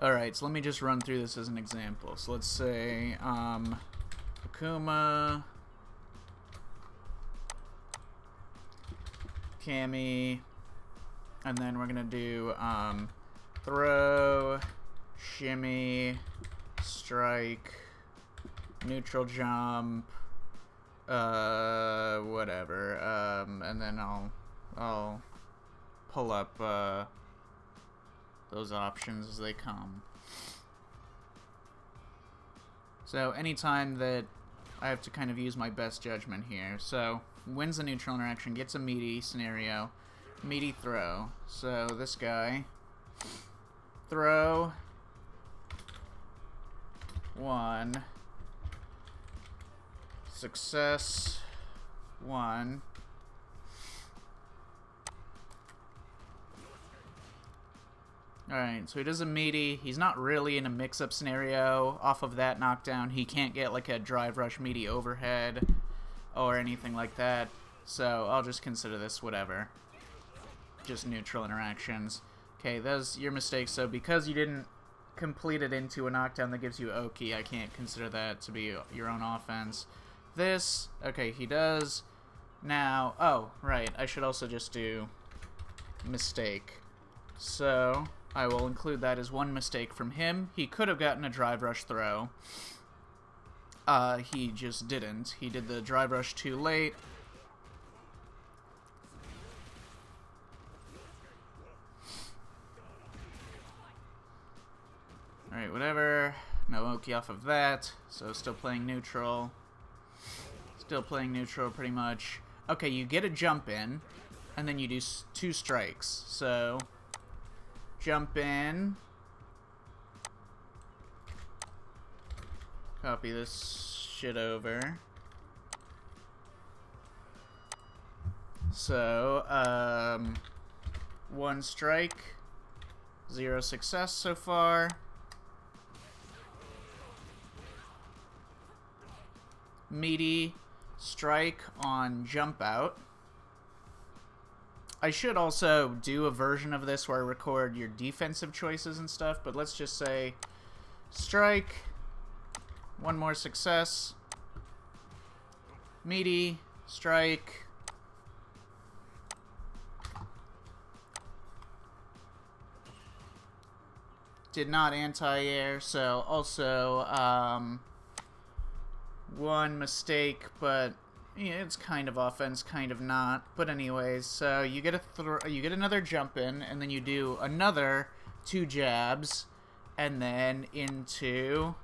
Alright, so let me just run through this as an example. So let's say, Akuma, Kami, and then we're gonna do, throw, shimmy, strike, neutral jump, whatever, and then I'll pull up, those options as they come. So anytime that I have to kind of use my best judgment here. So wins a neutral interaction, gets a meaty scenario, meaty throw. So this guy, throw 1, success 1. Alright, so he does a meaty. He's not really in a mix-up scenario. Off of that knockdown, he can't get like a drive rush meaty overhead or anything like that. So I'll just consider this whatever. Just neutral interactions. Okay, those your mistakes. So because you didn't complete it into a knockdown that gives you Oki, I can't consider that to be your own offense. This, okay, he does. Now, oh, right, I should also just do mistake. So I will include that as one mistake from him. He could have gotten a drive rush throw. He just didn't. He did the drive rush too late. Alright, whatever. No Oki off of that. So still playing neutral. Still playing neutral pretty much. Okay, you get a jump in, and then you do 2 strikes. So jump in. Copy this shit over. So, 1 strike. 0 success so far. Meaty strike on jump out. I should also do a version of this where I record your defensive choices and stuff, but let's just say strike, 1 more success, meaty, strike, did not anti-air, so also 1 mistake, but yeah, it's kind of offense, kind of not. But anyways, so you get you get another jump in, and then you do another 2 jabs, and then into,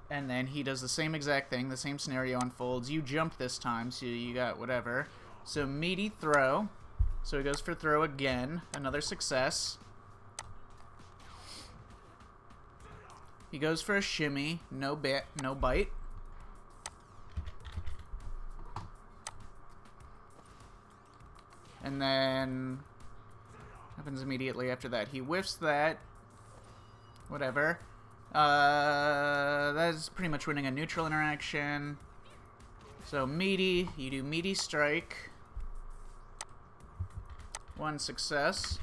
and then he does the same exact thing. The same scenario unfolds. You jump this time, so you got whatever. So meaty throw. So he goes for throw again. Another success. He goes for a shimmy. No bite. And then happens immediately after that. He whiffs that. Whatever. That is pretty much winning a neutral interaction. So meaty, you do meaty strike. 1 success.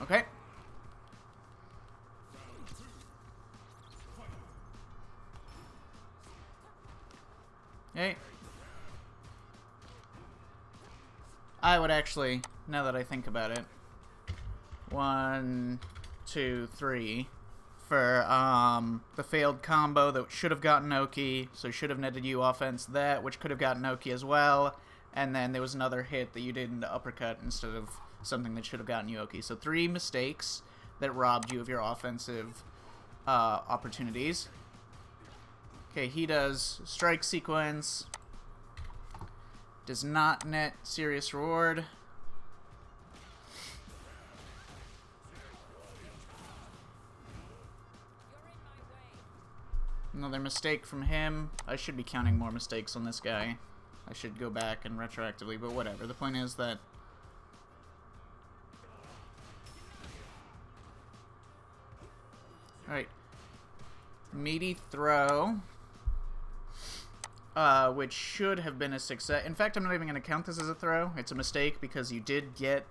Okay. Okay. I would actually, now that I think about it, 1, 2, 3 for the failed combo that should have gotten Oki, so should have netted you offense that, which could have gotten Oki as well, and then there was another hit that you did in the uppercut instead of something that should have gotten you Oki. So 3 mistakes that robbed you of your offensive opportunities. Okay, he does strike sequence. Does not net serious reward. Another mistake from him. I should be counting more mistakes on this guy. I should go back and retroactively, but whatever. The point is that alright. Meaty throw. which should have been a success. In fact, I'm not even going to count this as a throw. It's a mistake because you did get...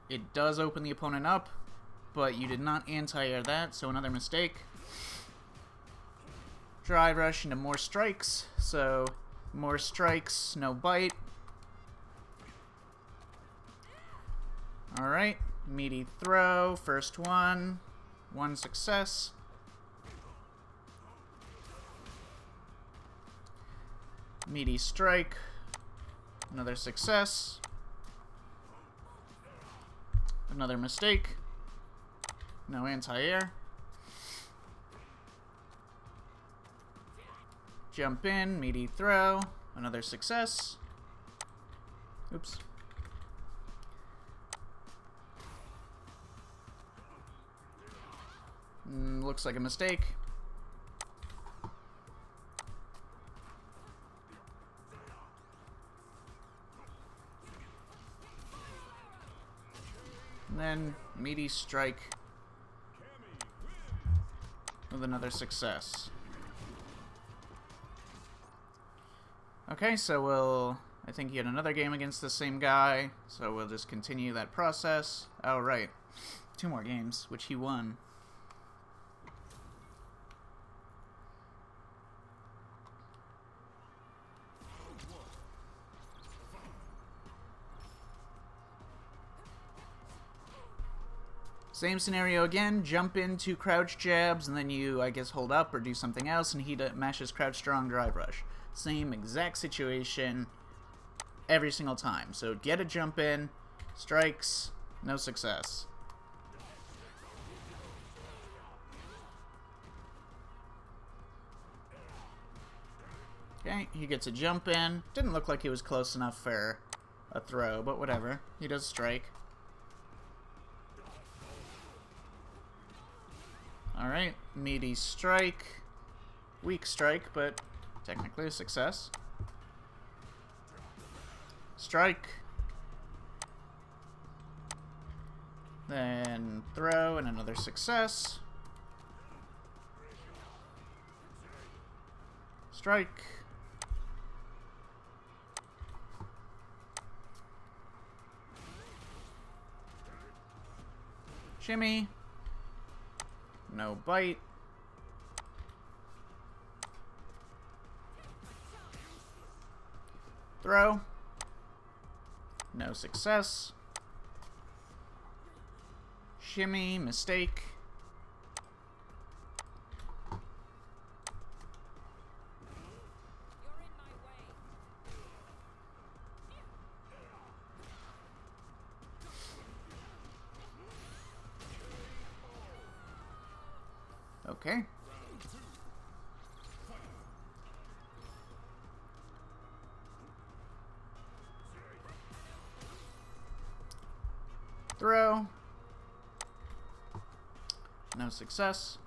It does open the opponent up, but you did not anti-air that, so another mistake. Drive rush into more strikes, so more strikes, no bite. Alright, meaty throw, first one success. Meaty strike, another success. Another mistake. No anti-air. Jump in, meaty throw, another success. Oops. Looks like a mistake. And then meaty strike with another success. Okay, so I think he had another game against the same guy, so we'll just continue that process. Oh, right. 2 more games, which he won. Same scenario again, jump into crouch jabs, and then you, I guess, hold up or do something else, and he mashes crouch strong drive rush. Same exact situation every single time. So get a jump in, strikes, no success. Okay, he gets a jump in. Didn't look like he was close enough for a throw, but whatever. He does strike. Alright, meaty strike. Weak strike, but technically a success. Strike. Then throw and another success. Strike. Shimmy. No bite. Throw. No success. Shimmy, mistake. Okay. Throw. No success.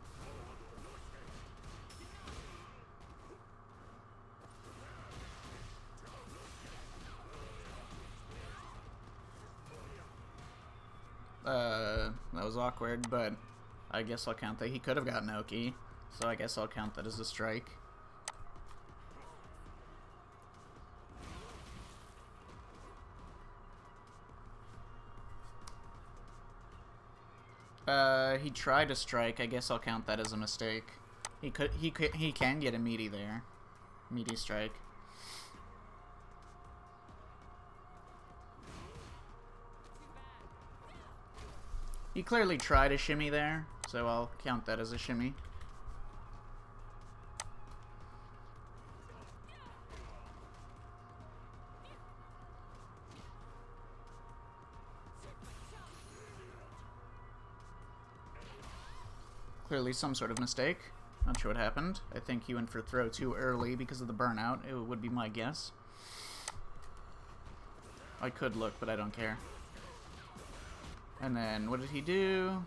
That was awkward, but I guess I'll count that. He could have gotten Oki, so I guess I'll count that as a strike. He tried to strike. I guess I'll count that as a mistake. He can get a meaty there. Meaty strike. He clearly tried a shimmy there, so I'll count that as a shimmy. Clearly some sort of mistake. Not sure what happened. I think he went for throw too early because of the burnout. It would be my guess. I could look, but I don't care. And then, what did he do?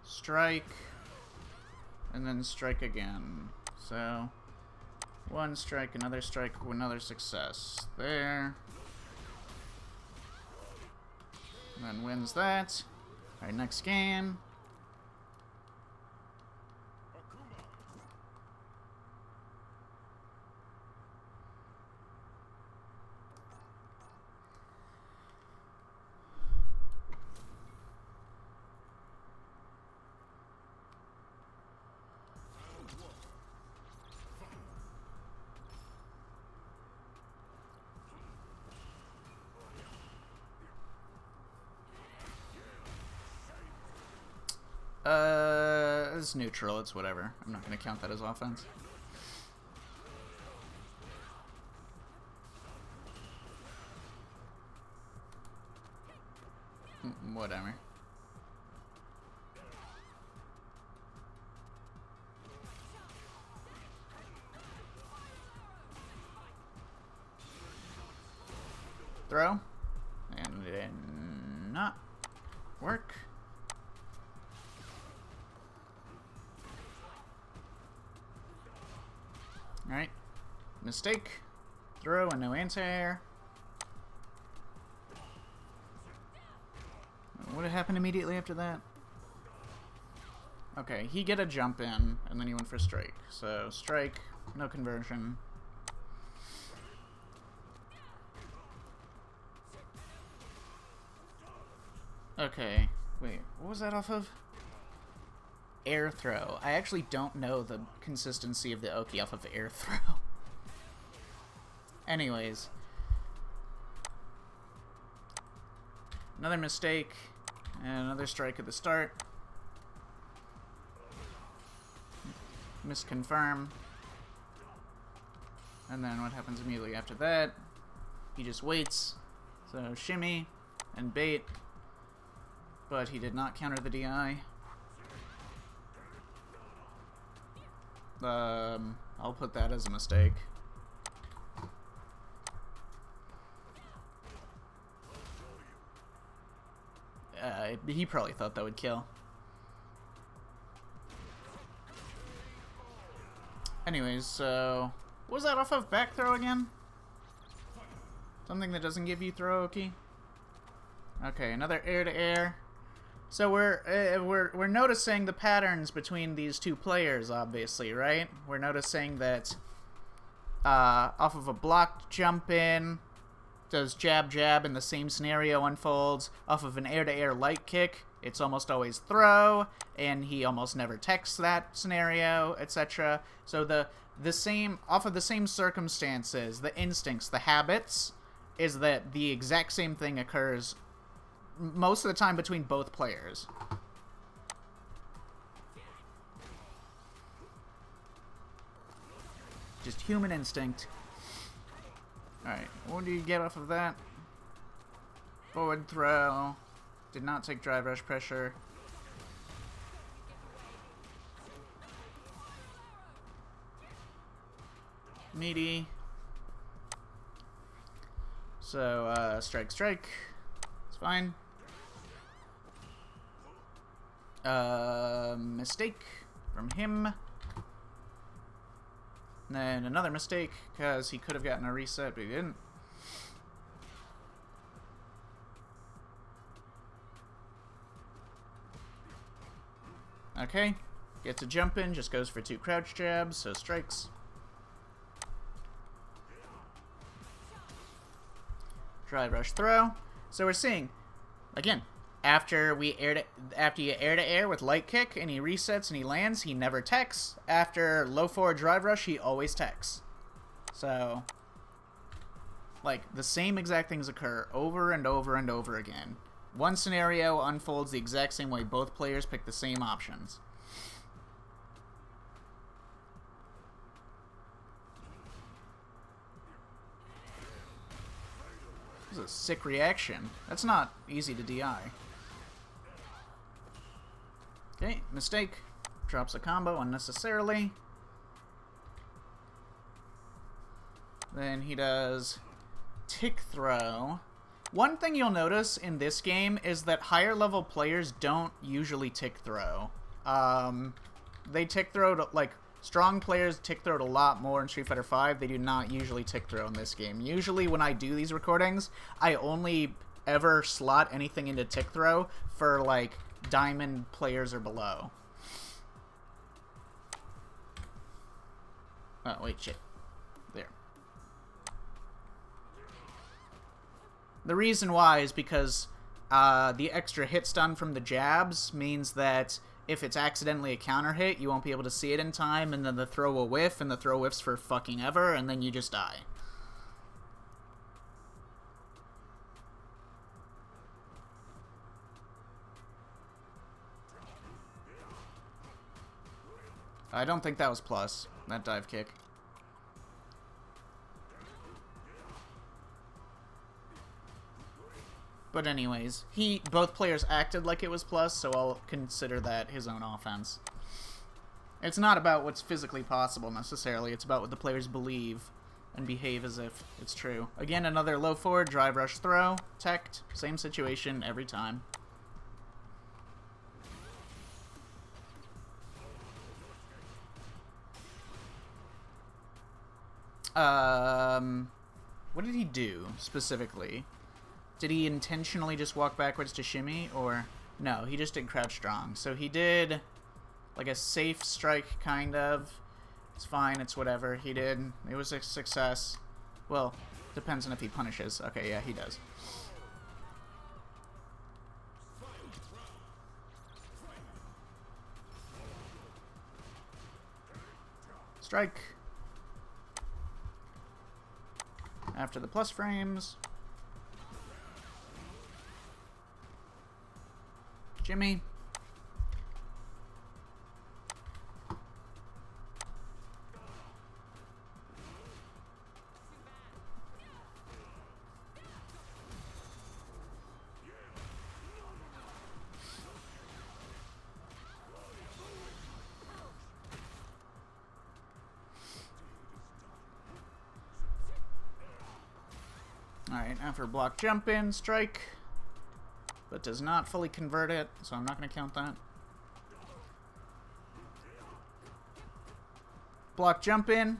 Strike. And then strike again. So, one strike, another success. There. And then wins that. Alright, next game. It's neutral. It's whatever. I'm not going to count that as offense. Whatever. Throw. And it did not work. Alright. Mistake. Throw and no anti-air. What had happened immediately after that? Okay, he get a jump in, and then he went for strike. So, strike, no conversion. Okay, wait, what was that off of? Air throw. I actually don't know the consistency of the Oki off of air throw. Anyways. Another mistake, and another strike at the start. Misconfirm. And then what happens immediately after that? He just waits. So shimmy and bait. But he did not counter the DI. I'll put that as a mistake. He probably thought that would kill. Anyways, so... What was that off of back throw again? Something that doesn't give you throw, Oki? Okay, another air-to-air. So we're noticing the patterns between these two players, obviously, right? We're noticing that off of a blocked jump in, does jab jab, and the same scenario unfolds. Off of an air-to-air light kick, it's almost always throw, and he almost never techs that scenario, etc. So the same off of the same circumstances, the instincts, the habits, is that the exact same thing occurs most of the time between both players. Just human instinct. Alright, what do you get off of that? Forward throw. Did not take drive rush pressure. Meaty. So, strike, strike. It's fine. Mistake from him. And then another mistake, because he could have gotten a reset, but he didn't. Okay. Gets a jump in, just goes for 2 crouch jabs, so strikes. Drive rush throw. So we're seeing, again, after you air to air with light kick and he resets and he lands, he never techs. After low forward drive rush, he always techs. So, like, the same exact things occur over and over and over again. One scenario unfolds the exact same way. Both players pick the same options. This is a sick reaction. That's not easy to DI. Okay, mistake. Drops a combo unnecessarily. Then he does tick throw. One thing you'll notice in this game is that higher level players don't usually tick throw. They tick throw, like, strong players tick throw a lot more in Street Fighter V. They do not usually tick throw in this game. Usually when I do these recordings, I only ever slot anything into tick throw for, like, diamond players or below. Oh, wait, shit. There. The reason why is because the extra hit stun from the jabs means that if it's accidentally a counter hit, you won't be able to see it in time, and then the throw will whiff, and the throw whiffs for fucking ever, and then you just die. I don't think that was plus, that dive kick. But anyways, both players acted like it was plus, so I'll consider that his own offense. It's not about what's physically possible, necessarily. It's about what the players believe and behave as if it's true. Again, another low forward, drive, rush, throw, teched. Same situation every time. What did he do, specifically? Did he intentionally just walk backwards to shimmy, or... No, he just did crouch strong. So he did, like, a safe strike, kind of. It's fine, it's whatever. He did. It was a success. Well, depends on if he punishes. Okay, yeah, he does. Strike. After the plus frames. Jimmy. Alright, after block jump in, strike. But does not fully convert it, so I'm not going to count that. Block jump in.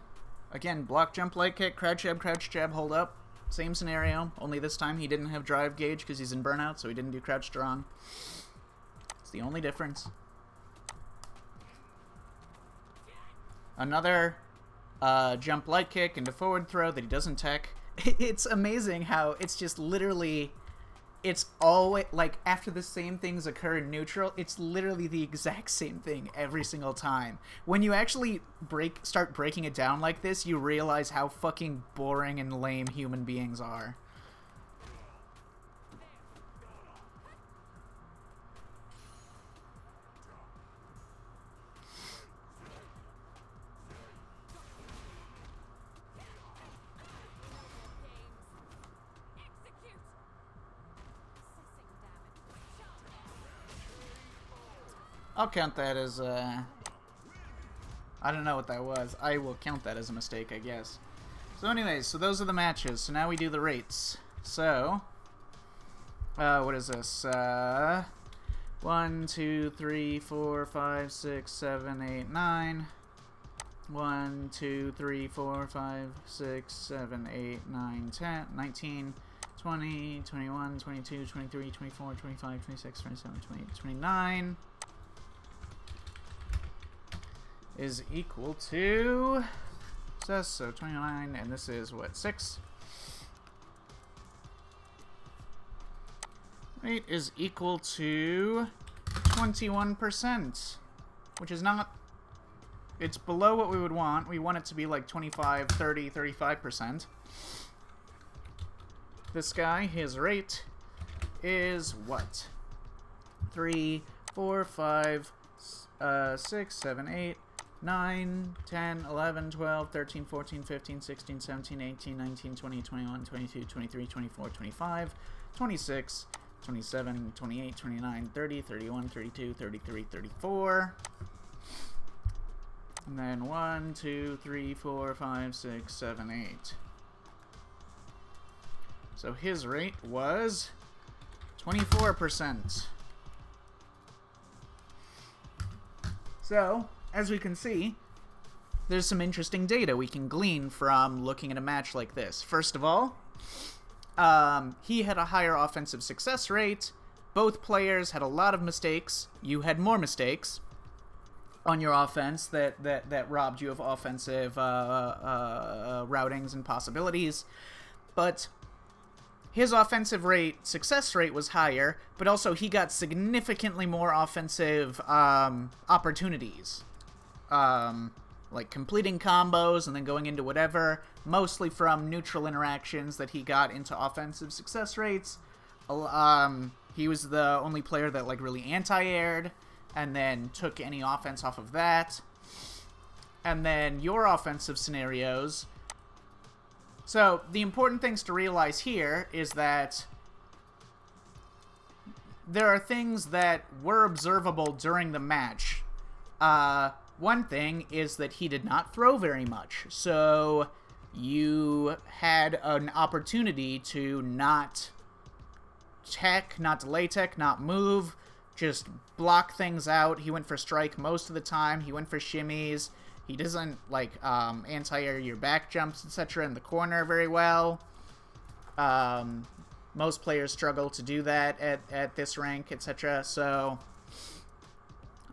Again, block jump light kick, crouch jab, hold up. Same scenario, only this time he didn't have drive gauge because he's in burnout, so he didn't do crouch strong. It's the only difference. Another jump light kick into forward throw that he doesn't tech. It's amazing how it's just literally, it's always, like, after the same things occur in neutral, it's literally the exact same thing every single time. When you actually start breaking it down like this, you realize how fucking boring and lame human beings are. I'll count that as, I don't know what that was. I will count that as a mistake, I guess. So anyways, so those are the matches. So now we do the rates. So, what is this? 1, 2, 3, 4, 5, 6, 7, 8, 9. 1, 2, 3, 4, 5, 6, 7, 8, 9, 10, 19, 20, 21, 22, 23, 24, 25, 26, 27, 28, 29. Is equal to so 29, and this is what, 6? 8 is equal to 21%, which is not, it's below what we would want. We want it to be like 25, 30, 35%. This guy, his rate is what? 3, 4, 5, 6, 7, 8, 9, 10, 11, 12, 13, 14, 15, 16, 17, 18, 19, 20, 21, 22, 23, 24, 25, 26, 27, 28, 29, 30, 31, 32, 33, 34. And then 1, 2, 3, 4, 5, 6, 7, 8. So his rate was 24%. So, as we can see, there's some interesting data we can glean from looking at a match like this. First of all, he had a higher offensive success rate. Both players had a lot of mistakes. You had more mistakes on your offense that robbed you of offensive routings and possibilities. But his offensive success rate was higher, but also he got significantly more offensive opportunities. Like completing combos and then going into whatever, mostly from neutral interactions that he got into offensive success rates. He was the only player that like really anti-aired and then took any offense off of that. And then your offensive scenarios. So the important things to realize here is that there are things that were observable during the match. One thing is that he did not throw very much. So you had an opportunity to not tech, not delay tech, not move, just block things out. He went for strike most of the time. He went for shimmies. He doesn't, like, anti-air your back jumps, etc. in the corner very well. Most players struggle to do that at this rank, etc. So,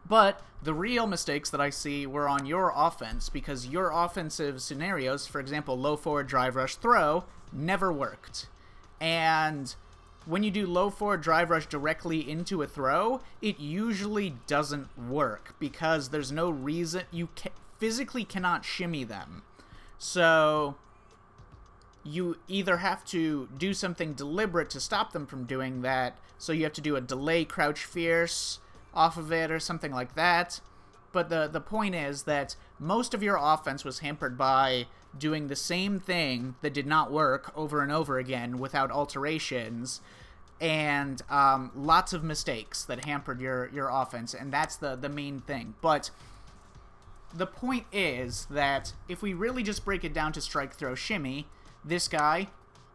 but the real mistakes that I see were on your offense, because your offensive scenarios, for example, low forward, drive, rush, throw, never worked. And when you do low forward drive rush directly into a throw, it usually doesn't work because there's no reason. You physically cannot shimmy them. So you either have to do something deliberate to stop them from doing that, so you have to do a delay crouch fierce off of it or something like that. But the point is that most of your offense was hampered by doing the same thing that did not work over and over again without alterations, and lots of mistakes that hampered your offense, and that's the main thing. But the point is that if we really just break it down to strike, throw, shimmy, this guy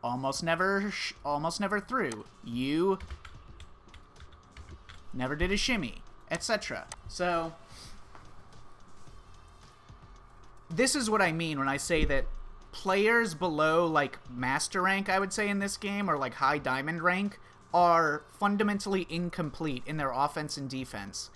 almost never threw. You never did a shimmy, etc. So this is what I mean when I say that players below, like, master rank, I would say, in this game, or like high diamond rank, are fundamentally incomplete in their offense and defense.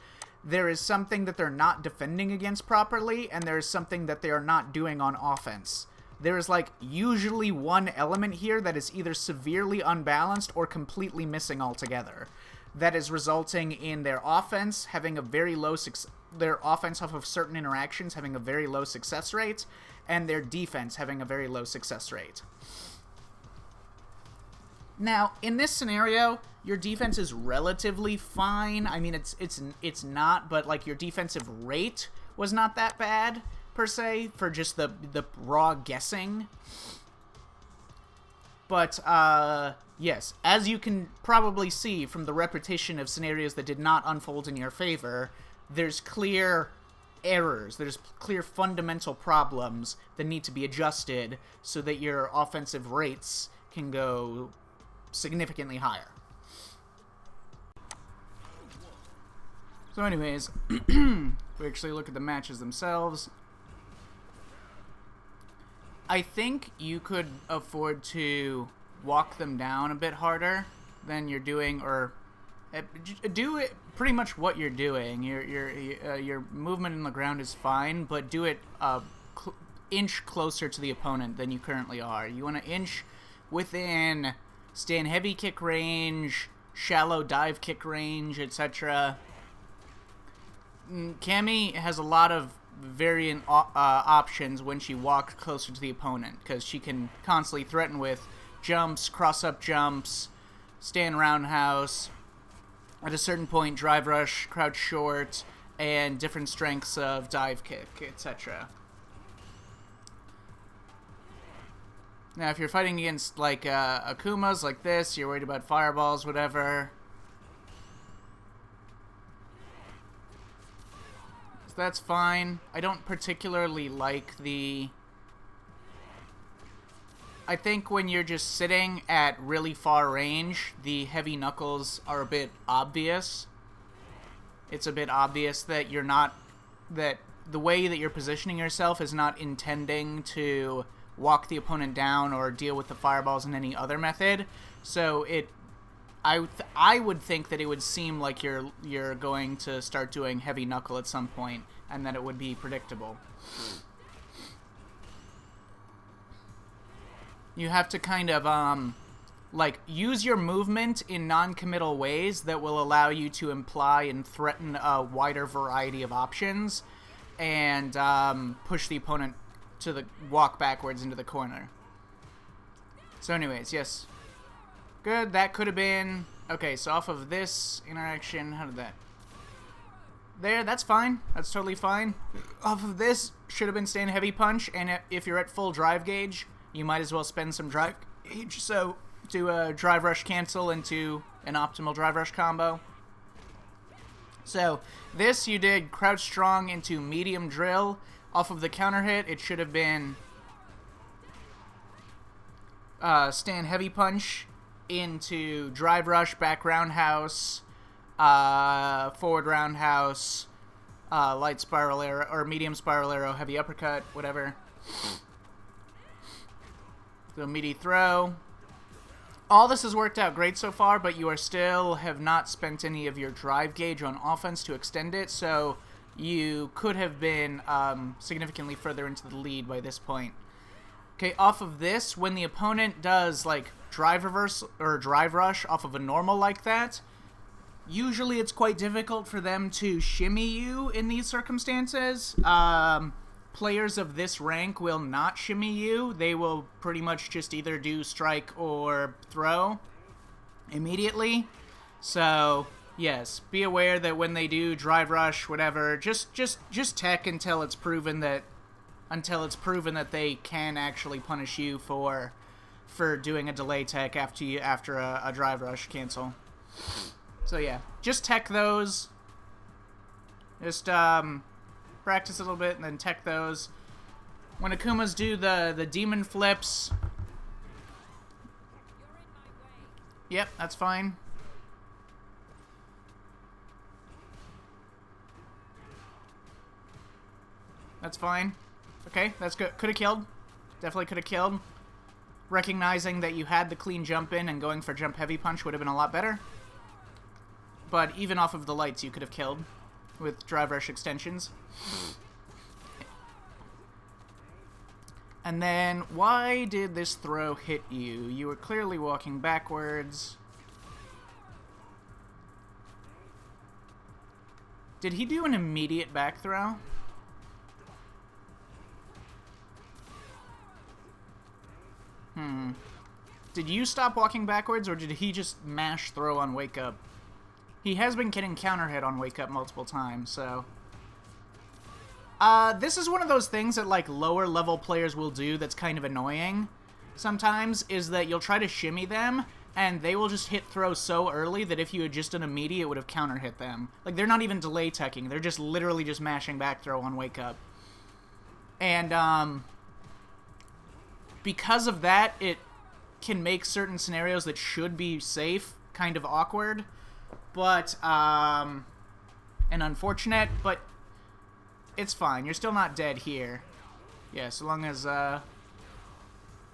There is something that they're not defending against properly, and there is something that they are not doing on offense. There is, like, usually one element here that is either severely unbalanced or completely missing altogether. That is resulting in their offense having a very low their offense off of certain interactions having a very low success rate, and their defense having a very low success rate. Now, in this scenario, your defense is relatively fine. I mean, it's not, but, like, your defensive rate was not that bad, per se, for just the raw guessing. But, yes, as you can probably see from the repetition of scenarios that did not unfold in your favor, there's clear errors, there's clear fundamental problems that need to be adjusted so that your offensive rates can go significantly higher. So anyways, we actually look at the matches themselves. I think you could afford to walk them down a bit harder than you're doing, or do it pretty much what you're doing. Your movement in the ground is fine, but do it inch closer to the opponent than you currently are. You want to inch within stand heavy kick range, shallow dive kick range, etc. Cammy has a lot of variant options when she walks closer to the opponent, because she can constantly threaten with jumps, cross-up jumps, stand roundhouse, at a certain point drive rush, crouch short, and different strengths of dive kick, etc. Now, if you're fighting against, like, Akumas like this, you're worried about fireballs, whatever. So that's fine. I don't particularly like the... I think when you're just sitting at really far range, the heavy knuckles are a bit obvious. It's a bit obvious that you're not... that the way that you're positioning yourself is not intending to walk the opponent down or deal with the fireballs in any other method. So I would think that it would seem like you're going to start doing heavy knuckle at some point, and that it would be predictable. You have to kind of like, use your movement in non-committal ways that will allow you to imply and threaten a wider variety of options, and push the opponent to the walk backwards into the corner. So anyways, yes. Good, that could have been... Okay, so off of this interaction, how did that... There, that's fine. That's totally fine. Off of this, should have been stand heavy punch, and if you're at full drive gauge, you might as well spend some drive gauge. So do a drive rush cancel into an optimal drive rush combo. So this you did crouch strong into medium drill. Off of the counter hit, it should have been stand heavy punch into drive rush, back roundhouse, forward roundhouse, light spiral arrow, or medium spiral arrow, heavy uppercut, whatever. So meaty throw. All this has worked out great so far, but you are still have not spent any of your drive gauge on offense to extend it, so you could have been significantly further into the lead by this point. Okay, off of this, when the opponent does like drive reverse or drive rush off of a normal like that, usually it's quite difficult for them to shimmy you in these circumstances. Players of this rank will not shimmy you. They will pretty much just either do strike or throw immediately. So, yes, be aware that when they do drive rush, whatever, just tech until it's proven that they can actually punish you for doing a delay tech after a drive rush cancel. So yeah, just tech those. Just practice a little bit and then tech those. When Akumas do the demon flips, yep, that's fine. That's fine. Okay, that's good. Could have killed. Definitely could have killed. Recognizing that you had the clean jump in and going for jump heavy punch would have been a lot better. But even off of the lights, you could have killed with drive rush extensions. And then, why did this throw hit you? You were clearly walking backwards. Did he do an immediate back throw? Did you stop walking backwards, or did he just mash throw on wake up? He has been getting counter hit on wake up multiple times, so... this is one of those things that, like, lower level players will do that's kind of annoying sometimes, is that you'll try to shimmy them, and they will just hit throw so early that if you had just done immediate, it would have counter hit them. Like, they're not even delay teching, they're just literally just mashing back throw on wake up. And, because of that, it can make certain scenarios that should be safe kind of awkward, but, and unfortunate, but it's fine. You're still not dead here. Yeah, so long as,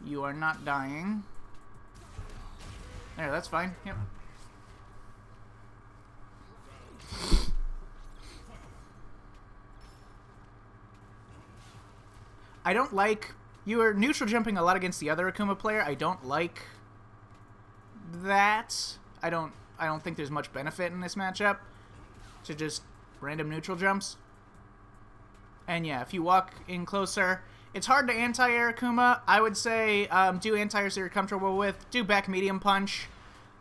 you are not dying. There, that's fine. Yep. I don't like... You are neutral jumping a lot against the other Akuma player. I don't like that. I don't think there's much benefit in this matchup to just random neutral jumps. And yeah, if you walk in closer, it's hard to anti-air Akuma. I would say do anti-airs that you're comfortable with. Do back medium punch.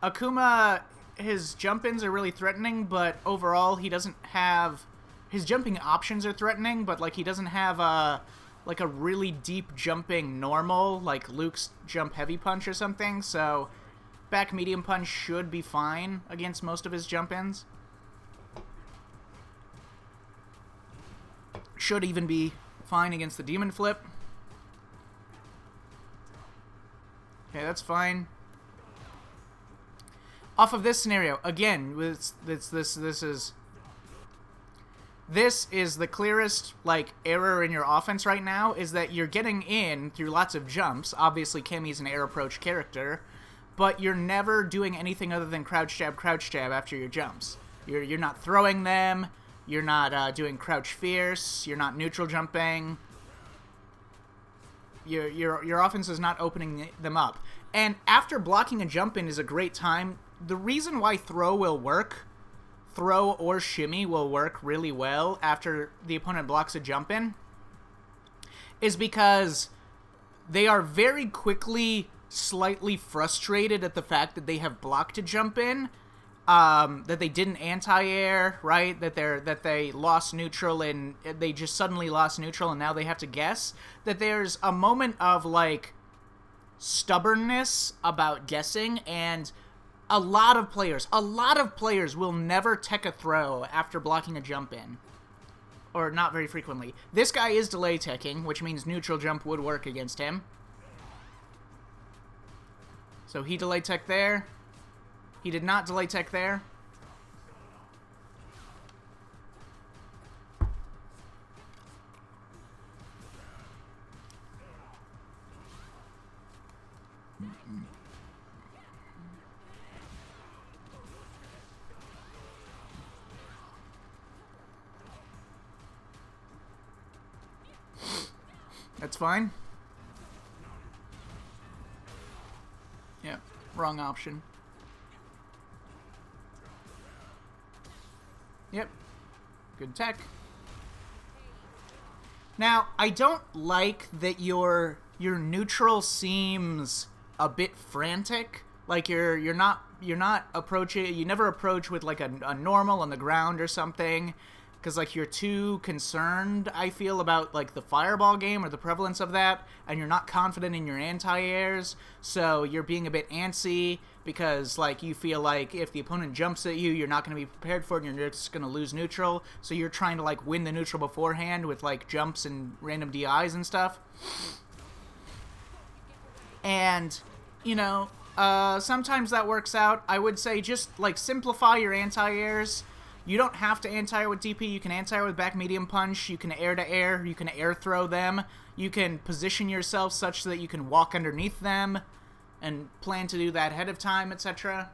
Akuma, his jump-ins are really threatening, but overall he doesn't have... His jumping options are threatening, but like he doesn't have a really deep jumping normal, like Luke's jump heavy punch or something, so back medium punch should be fine against most of his jump-ins. Should even be fine against the demon flip. Okay, that's fine. Off of this scenario, again, this is the clearest, like, error in your offense right now, is that you're getting in through lots of jumps. Obviously, Kami's an air approach character, but you're never doing anything other than crouch jab after your jumps. You're not throwing them, you're not doing crouch fierce, you're not neutral jumping. Your offense is not opening them up. And after blocking a jump in is a great time. The reason why throw or shimmy will work really well after the opponent blocks a jump in is because they are very quickly slightly frustrated at the fact that they have blocked a jump in, that they didn't anti-air, right? That they lost neutral and they just suddenly lost neutral and now they have to guess. That there's a moment of like stubbornness about guessing, and a lot of players will never tech a throw after blocking a jump in. Or not very frequently. This guy is delay teching, which means neutral jump would work against him. So he delay tech there. He did not delay tech there. That's fine. Yeah, wrong option. Yep. Good tech. Now, I don't like that your neutral seems a bit frantic. Like you're not approaching, you never approach with like a normal on the ground or something. Because, like, you're too concerned, I feel, about, like, the fireball game or the prevalence of that, and you're not confident in your anti-airs, so you're being a bit antsy because, like, you feel like if the opponent jumps at you, you're not going to be prepared for it, and you're just going to lose neutral, so you're trying to, like, win the neutral beforehand with, like, jumps and random DIs and stuff. And, you know, sometimes that works out. I would say just, like, simplify your anti-airs. You don't have to anti-air with DP. You can anti-air with back medium punch. You can air-to-air. You can air throw them. You can position yourself such that you can walk underneath them and plan to do that ahead of time, etc.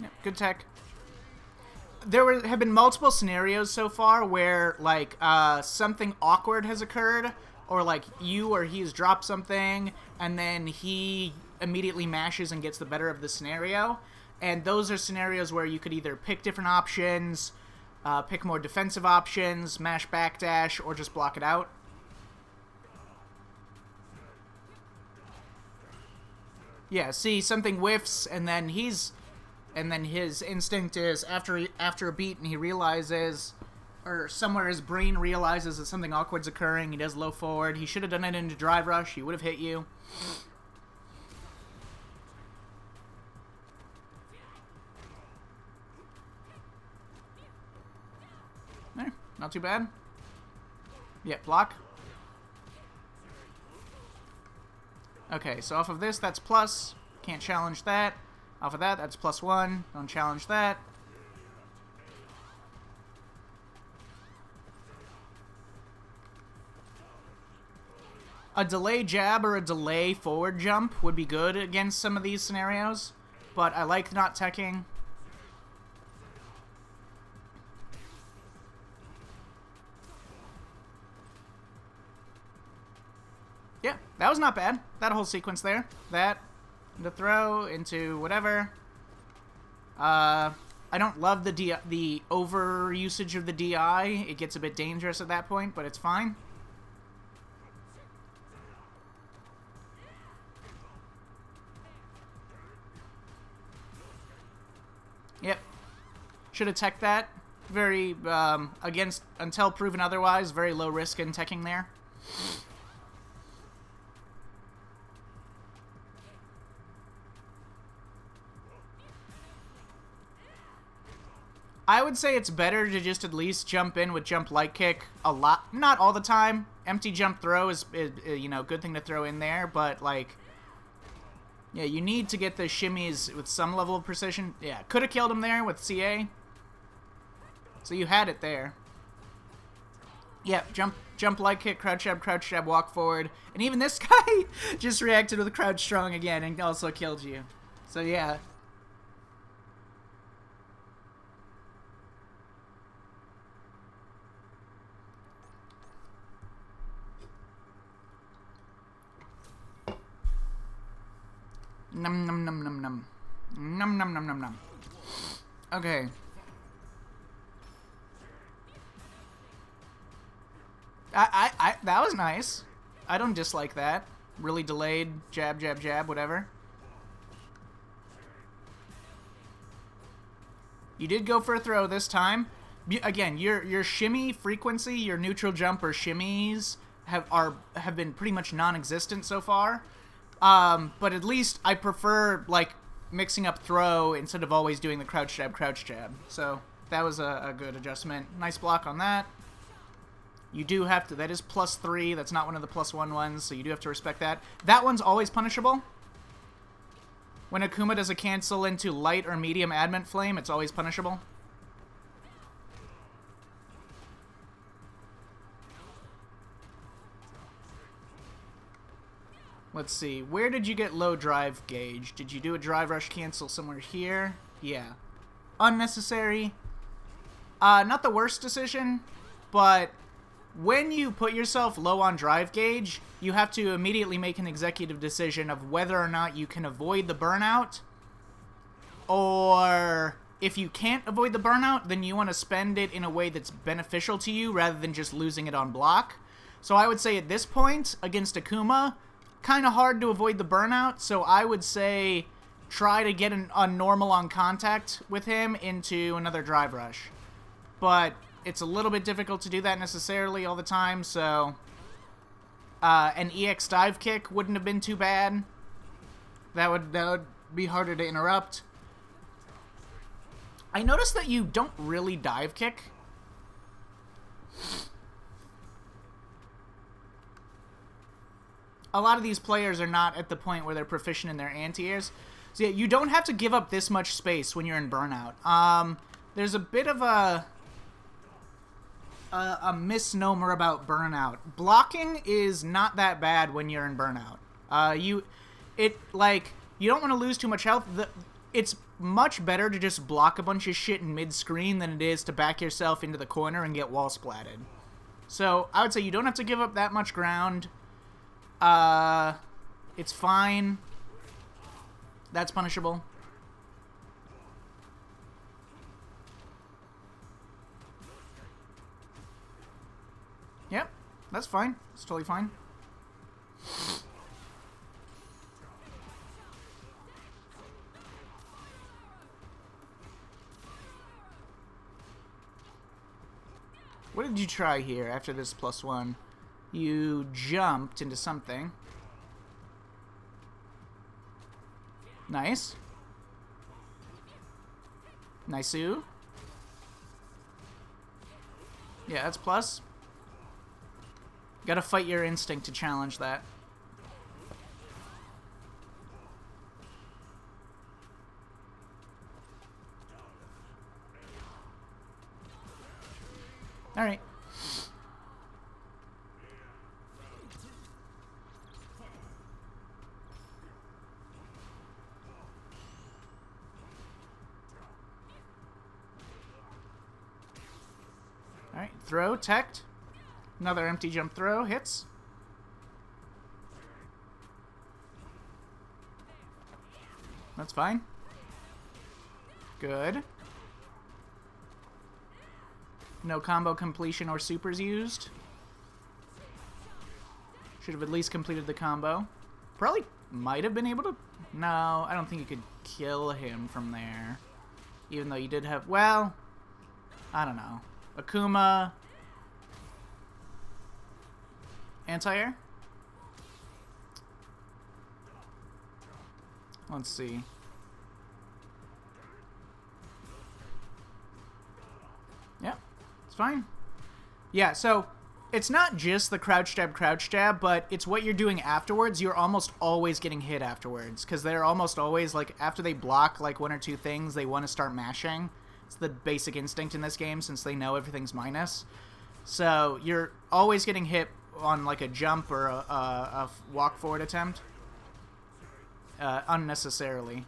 Yeah, good tech. There have been multiple scenarios so far where, like, something awkward has occurred, or, like, you or he has dropped something, and then he immediately mashes and gets the better of the scenario. And those are scenarios where you could either pick different options, pick more defensive options, mash backdash, or just block it out. Yeah, see, something whiffs, and then his instinct is after a beat and he realizes, or somewhere his brain realizes that something awkward's occurring, he does low forward. He should have done it into drive rush. He would have hit you. There, not too bad. Yeah, block. Okay, so off of this, that's plus. Can't challenge that. Off of that, that's +1. Don't challenge that. A delay jab or a delay forward jump would be good against some of these scenarios, but I like not teching. Yeah, that was not bad. That whole sequence there. That, the throw into whatever. I don't love the over usage of the DI. It gets a bit dangerous at that point, but it's fine. Yep. Should have teched that. Very, against, until proven otherwise, very low risk in teching there. I would say it's better to just at least jump in with jump light kick a lot. Not all the time. Empty jump throw is you know, good thing to throw in there, but, like, yeah, you need to get the shimmies with some level of precision. Yeah, could have killed him there with CA. So you had it there. Yeah, jump light kick, crouch jab, walk forward. And even this guy just reacted with a crouch strong again and also killed you. So yeah. Num num num num num. Num num num num num. Okay. That was nice. I don't dislike that. Really delayed, jab, jab, jab, whatever. You did go for a throw this time. Again, your shimmy frequency, your neutral jump or shimmies have been pretty much non-existent so far. But at least I prefer like mixing up throw instead of always doing the crouch jab, crouch jab. So that was a good adjustment. Nice block on that. You do have to, that is +3, that's not one of the +1 ones, so you do have to respect that. That one's always punishable. When Akuma does a cancel into light or medium adamant flame, it's always punishable. Let's see, where did you get low drive gauge? Did you do a drive rush cancel somewhere here? Yeah. Unnecessary. Not the worst decision, but when you put yourself low on drive gauge, you have to immediately make an executive decision of whether or not you can avoid the burnout, or if you can't avoid the burnout, then you want to spend it in a way that's beneficial to you rather than just losing it on block. So I would say at this point, against Akuma, kind of hard to avoid the burnout, so I would say try to get a normal on contact with him into another drive rush. But it's a little bit difficult to do that necessarily all the time, so an EX dive kick wouldn't have been too bad. That would be harder to interrupt. I noticed that you don't really dive kick. A lot of these players are not at the point where they're proficient in their anti-airs. So yeah, you don't have to give up this much space when you're in burnout. There's a bit of a misnomer about burnout. Blocking is not that bad when you're in burnout. You don't want to lose too much health. It's much better to just block a bunch of shit in mid-screen than it is to back yourself into the corner and get wall splatted. So I would say you don't have to give up that much ground. It's fine. That's punishable. Yep, that's fine. It's totally fine. What did you try here after this +1? You jumped into something. Nice. Nice-oo. Yeah, that's plus. Gotta fight your instinct to challenge that. Alright. Alright, throw, teched. Another empty jump throw, hits. That's fine. Good. No combo completion or supers used. Should have at least completed the combo. Probably might have been able to... No, I don't think you could kill him from there. Even though you did have... Well, I don't know. Akuma... Anti-air? Let's see. Yep, it's fine. Yeah, so it's not just the crouch jab, but it's what you're doing afterwards. You're almost always getting hit afterwards, because they're almost always, like, after they block, like, one or two things, they want to start mashing. It's the basic instinct in this game, since they know everything's minus. So you're always getting hit on, like, a jump or a walk forward attempt. Unnecessarily.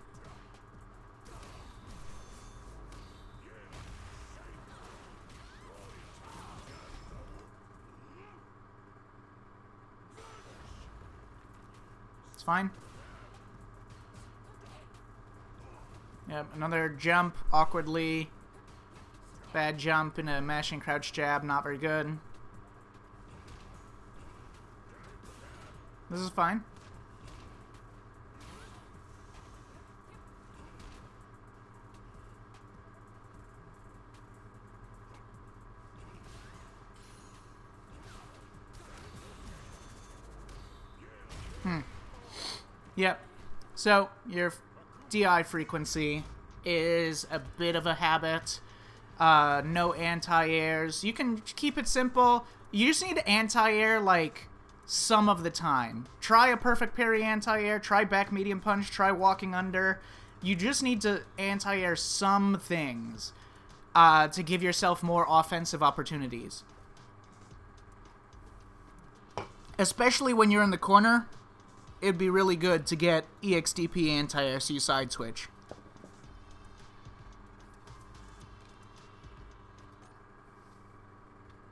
It's fine. Yep, another jump, awkwardly. Bad jump in a mashing crouch jab, not very good. This is fine. Yep. So, your DI frequency is a bit of a habit. No anti-airs. You can keep it simple. You just need anti-air, like, some of the time. Try a perfect parry anti-air. Try back medium punch. Try walking under. You just need to anti-air some things to give yourself more offensive opportunities. Especially when you're in the corner, it'd be really good to get EXDP anti-air so you side switch.